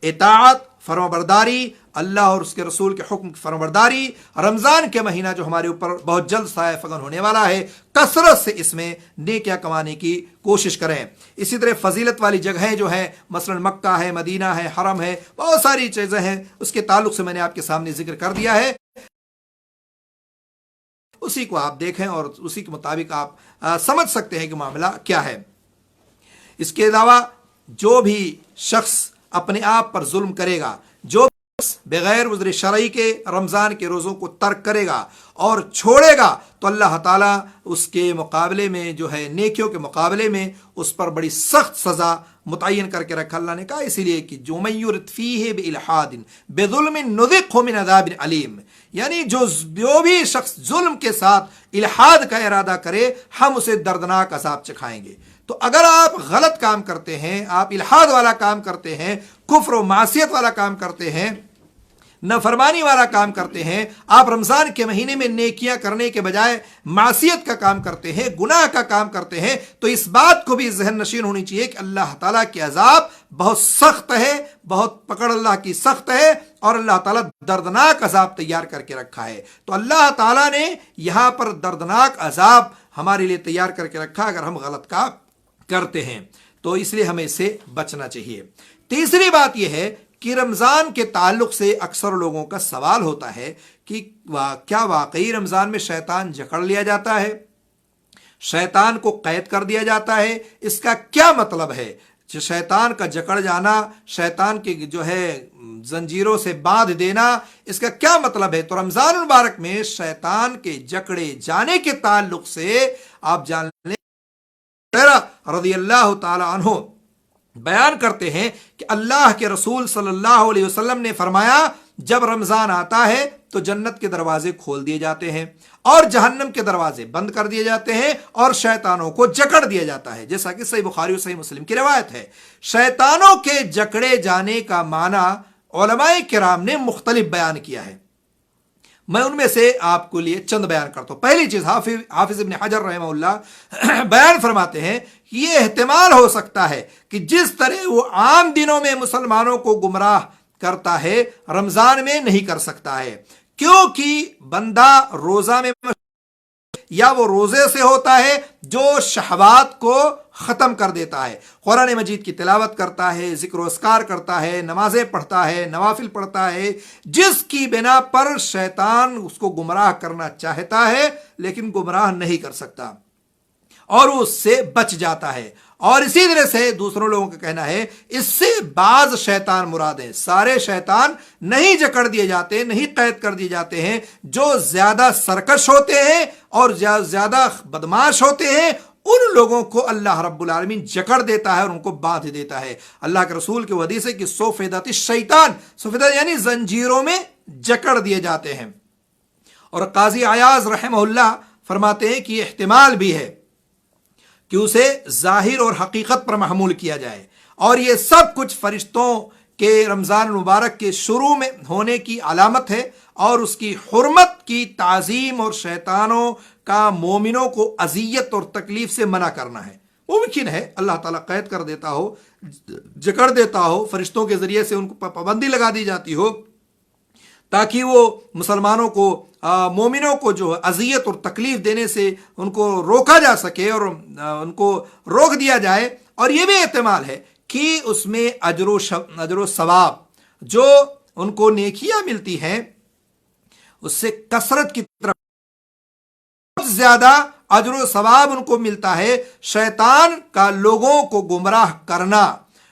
اطاعت، فرمانبرداری، اللہ اور اس کے رسول کے حکم کی فرمانبرداری، رمضان کے مہینہ جو ہمارے اوپر بہت جلد سایہ فگن ہونے والا ہے، کثرت سے اس میں نیکیاں کمانے کی کوشش کریں۔ اسی طرح فضیلت والی جگہیں جو ہیں مثلا مکہ ہے، مدینہ ہے، حرم ہے، بہت ساری چیزیں ہیں، اس کے تعلق سے میں نے آپ کے سامنے ذکر کر دیا ہے، اسی کو آپ دیکھیں اور اسی کے مطابق آپ سمجھ سکتے ہیں کہ معاملہ کیا ہے۔ اس کے علاوہ جو بھی شخص اپنے آپ پر ظلم کرے گا، جو بغیر عذر شرعی کے رمضان کے روزوں کو ترک کرے گا اور چھوڑے گا، تو اللہ تعالیٰ اس کے مقابلے میں جو ہے نیکیوں کے مقابلے میں اس پر بڑی سخت سزا متعین کر کے رکھا اللہ نے کہا، اسی لیے کہ جو من یرد فیہ بالحاد بظلم نذقہ من عذاب علیم، یعنی جو بھی شخص ظلم کے ساتھ الحاد کا ارادہ کرے ہم اسے دردناک عذاب چکھائیں گے۔ تو اگر آپ غلط کام کرتے ہیں، آپ الحاد والا کام کرتے ہیں، کفر و معصیت والا کام کرتے ہیں، نافرمانی والا کام کرتے ہیں، آپ رمضان کے مہینے میں نیکیاں کرنے کے بجائے معصیت کا کام کرتے ہیں، گناہ کا کام کرتے ہیں، تو اس بات کو بھی ذہن نشین ہونی چاہیے کہ اللہ تعالیٰ کے عذاب بہت سخت ہے، بہت پکڑ اللہ کی سخت ہے، اور اللہ تعالیٰ دردناک عذاب تیار کر کے رکھا ہے۔ تو اللہ تعالیٰ نے یہاں پر دردناک عذاب ہمارے لیے تیار کر کے رکھا اگر ہم غلط کام کرتے ہیں، تو اس لیے ہمیں اس سے بچنا چاہیے۔ تیسری بات یہ ہے کہ رمضان کے تعلق سے اکثر لوگوں کا سوال ہوتا ہے کہ کیا واقعی رمضان میں شیطان جکڑ لیا جاتا ہے، شیطان کو قید کر دیا جاتا ہے؟ اس کا کیا مطلب ہے؟ شیطان کا جکڑ جانا، شیطان کے جو ہے زنجیروں سے باندھ دینا، اس کا کیا مطلب ہے؟ تو رمضان المبارک میں شیطان کے جکڑے جانے کے تعلق سے آپ جان لیں رضی اللہ تعالی عنہ بیان کرتے ہیں کہ اللہ کے رسول صلی اللہ علیہ وسلم نے فرمایا جب رمضان آتا ہے تو جنت کے دروازے کھول دیے جاتے ہیں اور جہنم کے دروازے بند کر دیے جاتے ہیں اور شیطانوں کو جکڑ دیا جاتا ہے، جیسا کہ صحیح بخاری اور صحیح مسلم کی روایت ہے۔ شیطانوں کے جکڑے جانے کا معنی علماء کرام نے مختلف بیان کیا ہے، میں ان میں سے آپ کو لیے چند بیان کرتا ہوں۔ پہلی چیز حافظ ابن حجر رحمہ اللہ بیان فرماتے ہیں کہ یہ احتمال ہو سکتا ہے کہ جس طرح وہ عام دنوں میں مسلمانوں کو گمراہ کرتا ہے رمضان میں نہیں کر سکتا ہے، کیونکہ بندہ روزہ میں یا وہ روزے سے ہوتا ہے جو شہوات کو ختم کر دیتا ہے، قرآن مجید کی تلاوت کرتا ہے، ذکر و اذکار کرتا ہے، نمازیں پڑھتا ہے، نوافل پڑھتا ہے، جس کی بنا پر شیطان اس کو گمراہ کرنا چاہتا ہے لیکن گمراہ نہیں کر سکتا اور وہ اس سے بچ جاتا ہے۔ اور اسی طرح سے دوسروں لوگوں کا کہنا ہے اس سے بعض شیطان مراد ہیں، سارے شیطان نہیں جکڑ دیے جاتے، نہیں قید کر دیے جاتے ہیں، جو زیادہ سرکش ہوتے ہیں اور زیادہ بدماش ہوتے ہیں ان لوگوں کو اللہ رب العالمین جکڑ دیتا ہے اور ان کو باندھ دیتا ہے۔ اللہ کے رسول کی حدیث ہے کہ صفدت الشیطان، صفدت یعنی زنجیروں میں جکڑ دیے جاتے ہیں۔ اور قاضی عیاض رحمہ اللہ فرماتے ہیں کہ یہ احتمال بھی ہے کہ اسے ظاہر اور حقیقت پر محمول کیا جائے، اور یہ سب کچھ فرشتوں کے رمضان المبارک کے شروع میں ہونے کی علامت ہے، اور اس کی حرمت کی تعظیم اور شیطانوں کا مومنوں کو اذیت اور تکلیف سے منع کرنا ہے۔ ممکن ہے اللہ تعالیٰ قید کر دیتا ہو، جکڑ دیتا ہو، فرشتوں کے ذریعے سے ان کو پابندی لگا دی جاتی ہو تاکہ وہ مسلمانوں کو، مومنوں کو جو اذیت اور تکلیف دینے سے ان کو روکا جا سکے اور ان کو روک دیا جائے۔ اور یہ بھی احتمال ہے کہ اس میں اجر و ثواب جو ان کو نیکیاں ملتی ہیں اس سے کثرت کی طرف بہت زیادہ اجر و ثواب ان کو ملتا ہے، شیطان کا لوگوں کو گمراہ کرنا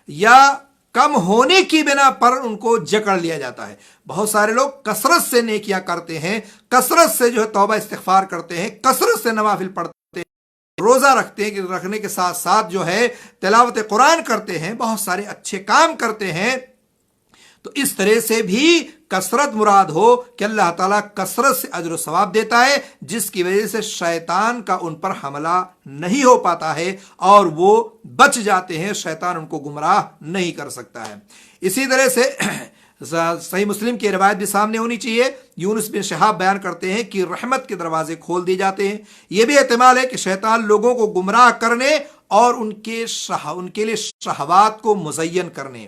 یا کم ہونے کی بنا پر ان کو جکڑ لیا جاتا ہے۔ بہت سارے لوگ کثرت سے نیکیاں کرتے ہیں، کثرت سے جو ہے توبہ استغفار کرتے ہیں، کثرت سے نوافل پڑھتے ہیں، روزہ رکھتے ہیں، کہ رکھنے کے ساتھ ساتھ جو ہے تلاوت قرآن کرتے ہیں، بہت سارے اچھے کام کرتے ہیں۔ تو اس طرح سے بھی کثرت مراد ہو کہ اللہ تعالیٰ کثرت سے اجر و ثواب دیتا ہے، جس کی وجہ سے شیطان کا ان پر حملہ نہیں ہو پاتا ہے اور وہ بچ جاتے ہیں، شیطان ان کو گمراہ نہیں کر سکتا ہے۔ اسی طرح سے صحیح مسلم کی روایت بھی سامنے ہونی چاہیے، یونس بن شہاب بیان کرتے ہیں کہ رحمت کے دروازے کھول دیے جاتے ہیں۔ یہ بھی احتمال ہے کہ شیطان لوگوں کو گمراہ کرنے اور ان کے لیے شہوات کو مزین کرنے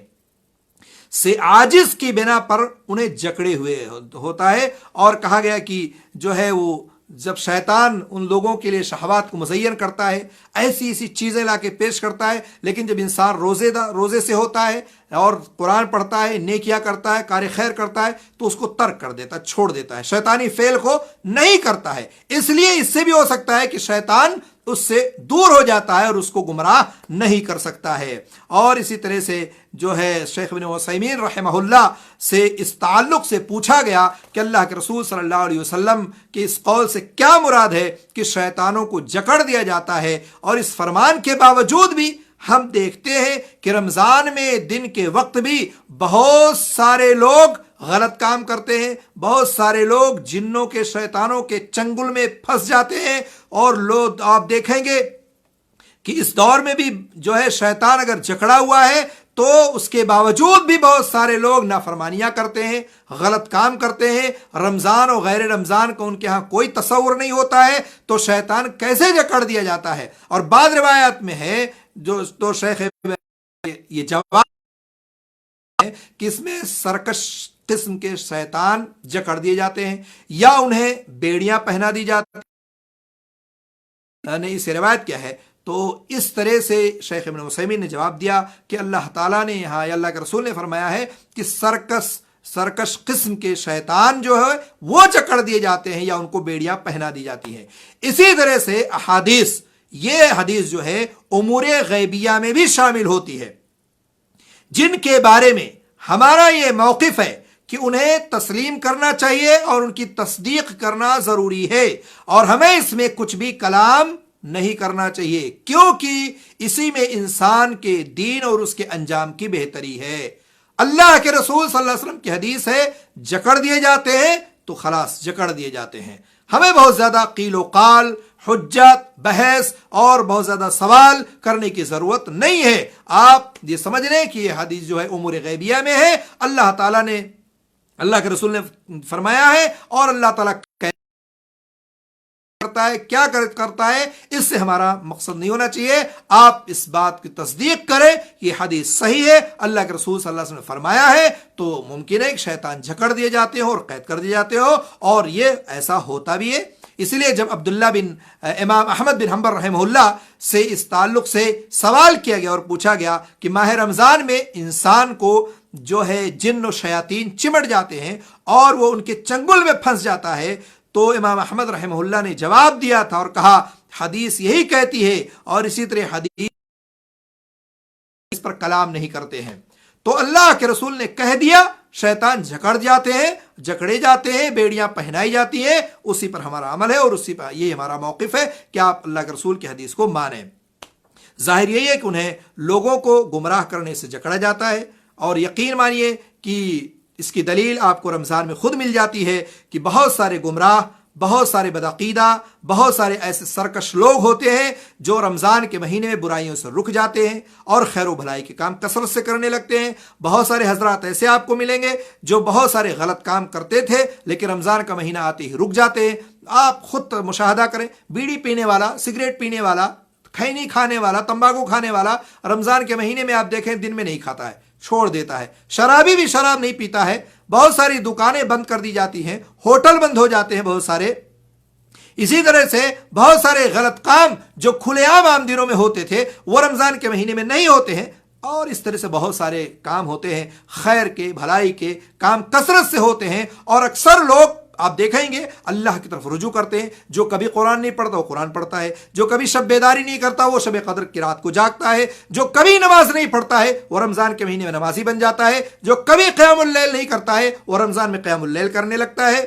سے عاجز کی بنا پر انہیں جکڑے ہوئے ہوتا ہے۔ اور کہا گیا کہ جو ہے وہ جب شیطان ان لوگوں کے لیے شہوات کو مزین کرتا ہے، ایسی ایسی چیزیں لا کے پیش کرتا ہے، لیکن جب انسان روزے سے ہوتا ہے اور قرآن پڑھتا ہے، نیکیاں کرتا ہے، کار خیر کرتا ہے، تو اس کو ترک کر دیتا ہے، چھوڑ دیتا ہے، شیطانی فعل کو نہیں کرتا ہے۔ اس لیے اس سے بھی ہو سکتا ہے کہ شیطان اس سے دور ہو جاتا ہے اور اس کو گمراہ نہیں کر سکتا ہے۔ اور اسی طرح سے جو ہے شیخ ابن عثیمین رحمہ اللہ سے اس تعلق سے پوچھا گیا کہ اللہ کے رسول صلی اللہ علیہ وسلم کے اس قول سے کیا مراد ہے کہ شیطانوں کو جکڑ دیا جاتا ہے، اور اس فرمان کے باوجود بھی ہم دیکھتے ہیں کہ رمضان میں دن کے وقت بھی بہت سارے لوگ غلط کام کرتے ہیں، بہت سارے لوگ جنوں کے شیطانوں کے چنگل میں پھنس جاتے ہیں، اور لوگ آپ دیکھیں گے کہ اس دور میں بھی جو ہے شیطان اگر جکڑا ہوا ہے تو اس کے باوجود بھی بہت سارے لوگ نافرمانیاں کرتے ہیں، غلط کام کرتے ہیں، رمضان اور غیر رمضان کا ان کے ہاں کوئی تصور نہیں ہوتا ہے، تو شیطان کیسے جکڑ دیا جاتا ہے؟ اور بعض روایات میں ہے جو تو شیخ یہ جواب ہے کہ اس میں سرکش قسم کے شیطان جکڑ دیے جاتے ہیں یا انہیں بیڑیاں پہنا دی جاتی ہیں۔ اس روایت کیا ہے؟ تو اس طرح سے شیخ ابن عثیمین نے جواب دیا کہ اللہ تعالیٰ نے یہاں یا اللہ کے رسول نے فرمایا ہے کہ سرکش قسم کے شیطان جو ہے وہ جکڑ دیے جاتے ہیں یا ان کو بیڑیاں پہنا دی جاتی ہیں۔ اسی طرح سے احادیث، یہ حدیث جو ہے امور غیبیہ میں بھی شامل ہوتی ہے، جن کے بارے میں ہمارا یہ موقف ہے کہ انہیں تسلیم کرنا چاہیے اور ان کی تصدیق کرنا ضروری ہے، اور ہمیں اس میں کچھ بھی کلام نہیں کرنا چاہیے، کیونکہ اسی میں انسان کے دین اور اس کے انجام کی بہتری ہے۔ اللہ کے رسول صلی اللہ علیہ وسلم کی حدیث ہے جکڑ دیے جاتے ہیں تو خلاص جکڑ دیے جاتے ہیں۔ ہمیں بہت زیادہ قیل و قال، حجت، بحث اور بہت زیادہ سوال کرنے کی ضرورت نہیں ہے۔ آپ یہ سمجھ لیں کہ یہ حدیث جو ہے امور غیبیہ میں ہے، اللہ تعالیٰ نے، اللہ کے رسول نے فرمایا ہے، اور اللہ تعالیٰ کرتا ہے، کیا کرتا ہے، اس سے ہمارا مقصد نہیں ہونا چاہیے۔ آپ اس بات کی تصدیق کریں، یہ حدیث صحیح ہے، اللہ کے رسول صلی اللہ علیہ وسلم نے فرمایا ہے، تو ممکن ہے کہ شیطان جکڑ دیے جاتے ہو اور قید کر دیے جاتے ہو، اور یہ ایسا ہوتا بھی ہے۔ اس لیے جب عبداللہ بن امام احمد بن حنبل رحمہ اللہ سے اس تعلق سے سوال کیا گیا اور پوچھا گیا کہ ماہ رمضان میں انسان کو جو ہے جن و شیاطین چمٹ جاتے ہیں اور وہ ان کے چنگل میں پھنس جاتا ہے، تو امام احمد رحمہ اللہ نے جواب دیا تھا اور کہا حدیث یہی کہتی ہے، اور اسی طرح حدیث اس پر کلام نہیں کرتے ہیں۔ تو اللہ کے رسول نے کہہ دیا شیطان جکڑے جاتے ہیں، بیڑیاں پہنائی جاتی ہیں، اسی پر ہمارا عمل ہے اور اسی پر یہ ہمارا موقف ہے کہ آپ اللہ کے رسول کی حدیث کو مانیں۔ ظاہر یہی ہے کہ انہیں لوگوں کو گمراہ کرنے سے جکڑا جاتا ہے، اور یقین مانیے کہ اس کی دلیل آپ کو رمضان میں خود مل جاتی ہے کہ بہت سارے گمراہ، بہت سارے بدعقیدہ، بہت سارے ایسے سرکش لوگ ہوتے ہیں جو رمضان کے مہینے میں برائیوں سے رک جاتے ہیں اور خیر و بھلائی کے کام کثرت سے کرنے لگتے ہیں۔ بہت سارے حضرات ایسے آپ کو ملیں گے جو بہت سارے غلط کام کرتے تھے لیکن رمضان کا مہینہ آتے ہی رک جاتے ہیں۔ آپ خود مشاہدہ کریں، بیڑی پینے والا، سگریٹ پینے والا، کھینی کھانے والا، تمباکو کھانے والا رمضان کے مہینے میں آپ دیکھیں دن میں نہیں کھاتا ہے، چھوڑ دیتا ہے۔ شرابی بھی شراب نہیں پیتا ہے۔ بہت ساری دکانیں بند کر دی جاتی ہیں، ہوٹل بند ہو جاتے ہیں بہت سارے۔ اسی طرح سے بہت سارے غلط کام جو کھلے عام دنوں میں ہوتے تھے وہ رمضان کے مہینے میں نہیں ہوتے ہیں، اور اس طرح سے بہت سارے کام ہوتے ہیں خیر کے، بھلائی کے کام کثرت سے ہوتے ہیں، اور اکثر لوگ آپ دیکھیں گے اللہ کی طرف رجوع کرتے ہیں۔ جو کبھی قرآن نہیں پڑھتا وہ قرآن پڑھتا ہے، جو کبھی شب بیداری نہیں کرتا وہ شب قدر کی رات کو جاگتا ہے، جو کبھی نماز نہیں پڑھتا ہے وہ رمضان کے مہینے میں نمازی بن جاتا ہے، جو کبھی قیام اللیل نہیں کرتا ہے وہ رمضان میں قیام اللیل کرنے لگتا ہے،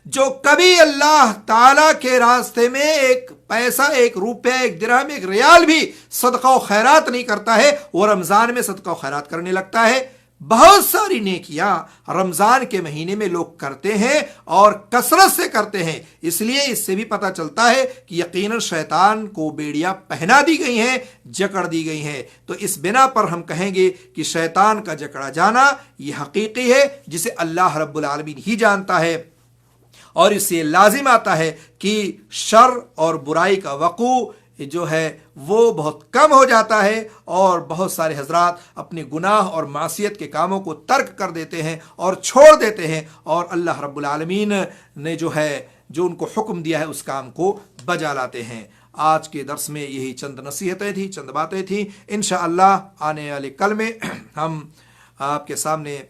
جو کبھی اللہ تعالیٰ کے راستے میں ایک پیسہ، ایک روپے، ایک درہم، ایک ریال بھی صدقہ و خیرات نہیں کرتا ہے وہ رمضان میں صدقہ و خیرات کرنے لگتا ہے۔ بہت ساری نیکیاں رمضان کے مہینے میں لوگ کرتے ہیں اور کثرت سے کرتے ہیں۔ اس لیے اس سے بھی پتہ چلتا ہے کہ یقیناً شیطان کو بیڑیاں پہنا دی گئی ہیں، جکڑ دی گئی ہیں۔ تو اس بنا پر ہم کہیں گے کہ شیطان کا جکڑا جانا یہ حقیقی ہے جسے اللہ رب العالمین ہی جانتا ہے، اور اس سے لازم آتا ہے کہ شر اور برائی کا وقوع جو ہے وہ بہت کم ہو جاتا ہے، اور بہت سارے حضرات اپنے گناہ اور معصیت کے کاموں کو ترک کر دیتے ہیں اور چھوڑ دیتے ہیں، اور اللہ رب العالمین نے جو ان کو حکم دیا ہے اس کام کو بجا لاتے ہیں۔ آج کے درس میں یہی چند نصیحتیں تھیں، چند باتیں تھیں۔ انشاءاللہ آنے والے کل میں ہم آپ کے سامنے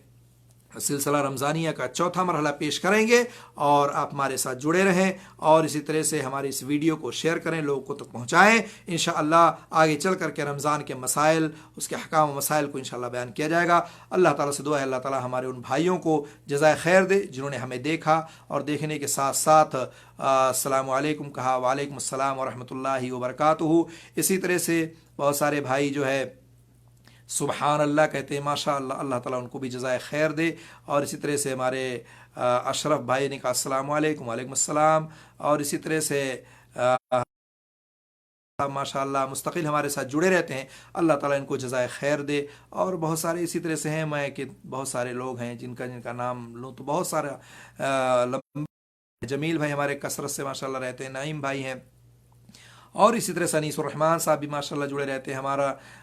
سلسلہ رمضانیہ کا چوتھا مرحلہ پیش کریں گے، اور آپ ہمارے ساتھ جڑے رہیں، اور اسی طرح سے ہماری اس ویڈیو کو شیئر کریں، لوگوں کو تک پہنچائیں۔ انشاءاللہ آگے چل کر کے رمضان کے مسائل، اس کے احکام و مسائل کو انشاءاللہ بیان کیا جائے گا۔ اللہ تعالیٰ سے دعا ہے اللہ تعالیٰ ہمارے ان بھائیوں کو جزائے خیر دے جنہوں نے ہمیں دیکھا، اور دیکھنے کے ساتھ ساتھ السلام علیکم کہا، وعلیکم السلام ورحمۃ اللہ وبرکاتہ۔ اسی طرح سے بہت سارے بھائی جو ہے سبحان اللہ کہتے ہیں، ماشاء اللہ، اللہ تعالیٰ ان کو بھی جزائے خیر دے۔ اور اسی طرح سے ہمارے اشرف بھائی نے کہا السلام علیکم، وعلیکم السلام، اور اسی طرح سے ماشاء اللہ مستقل ہمارے ساتھ جڑے رہتے ہیں، اللہ تعالیٰ ان کو جزائے خیر دے۔ اور بہت سارے اسی طرح سے ہیں، میں کہ بہت سارے لوگ ہیں جن کا نام لوں تو بہت سارا جمیل بھائی ہمارے کثرت سے ماشاء اللہ رہتے ہیں، نعیم بھائی ہیں، اور اسی طرح سے انیس الرحمان صاحب بھی ماشاءاللہ جڑے رہتے ہیں۔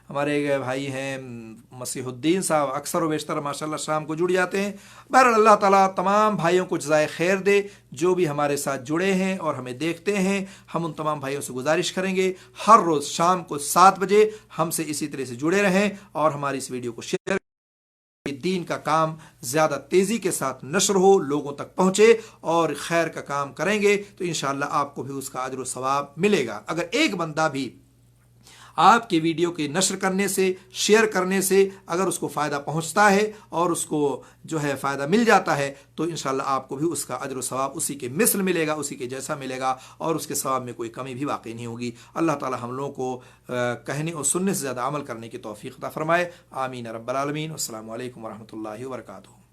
ہمارے بھائی ہیں مسیح الدین صاحب، اکثر و بیشتر ماشاءاللہ شام کو جڑ جاتے ہیں۔ بہرحال اللہ تعالیٰ تمام بھائیوں کو جزائے خیر دے جو بھی ہمارے ساتھ جڑے ہیں اور ہمیں دیکھتے ہیں۔ ہم ان تمام بھائیوں سے گزارش کریں گے ہر روز شام کو 7 بجے ہم سے اسی طرح سے جڑے رہیں، اور ہماری اس ویڈیو کو شیئر دین کا کام زیادہ تیزی کے ساتھ نشر ہو، لوگوں تک پہنچے، اور خیر کا کام کریں گے تو انشاءاللہ آپ کو بھی اس کا اجر و ثواب ملے گا۔ اگر ایک بندہ بھی آپ کے ویڈیو کے نشر کرنے سے، شیئر کرنے سے اگر اس کو فائدہ پہنچتا ہے اور اس کو جو ہے فائدہ مل جاتا ہے تو انشاءاللہ آپ کو بھی اس کا اجر و ثواب اسی کے مثل ملے گا، اسی کے جیسا ملے گا، اور اس کے ثواب میں کوئی کمی بھی واقع نہیں ہوگی۔ اللہ تعالی ہم لوگوں کو کہنے اور سننے سے زیادہ عمل کرنے کی توفیق عطا فرمائے۔ آمین رب العالمین۔ السلام علیکم ورحمۃ اللہ وبرکاتہ۔